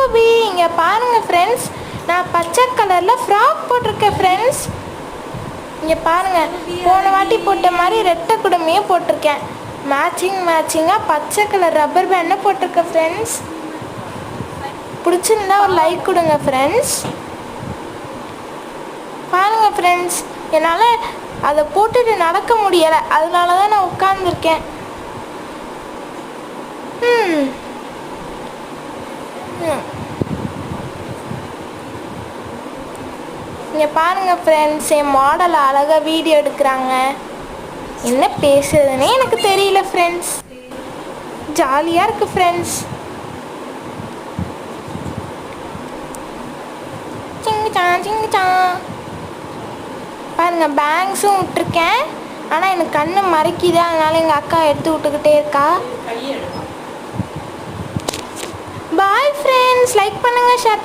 கோபி. இங்கே பாருங்கள் ஃப்ரெண்ட்ஸ், நான் பச்சை கலரில் ஃப்ராக் போட்டிருக்கேன் ஃப்ரெண்ட்ஸ். இங்கே பாருங்கள், போன வாட்டி போட்ட மாதிரி ரெட்டை குடுமையே போட்டிருக்கேன். மேட்சிங்காக பச்சை கலர் ரப்பர் பேண்டை போட்டிருக்கேன் ஃப்ரெண்ட்ஸ். பிடிச்சிருந்தா ஒரு லைக் கொடுங்க ஃப்ரெண்ட்ஸ். பாருங்கள் ஃப்ரெண்ட்ஸ், என்னால் அதை போட்டுட்டு நடக்க முடியலை, அதனால தான் நான் உட்காந்துருக்கேன். இங்கே பாருங்கள் ஃப்ரெண்ட்ஸ், என் மாடல் அழகாக வீடியோ எடுக்கிறாங்க. என்ன பேசுறதுன்னே எனக்கு தெரியல ஃப்ரெண்ட்ஸ். ஜாலியாக இருக்குது ஃப்ரெண்ட்ஸ். சிங்கிச்சா பாருங்கள், பேங்க்ஸும் விட்டுருக்கேன். ஆனால் எனக்கு கண்ணு மறைக்குது, அதனால எங்கள் அக்கா எடுத்து விட்டுக்கிட்டே இருக்கா. பாய் ஃப்ரெண்ட்ஸ், லைக் பண்ணுங்கள், ஷேர்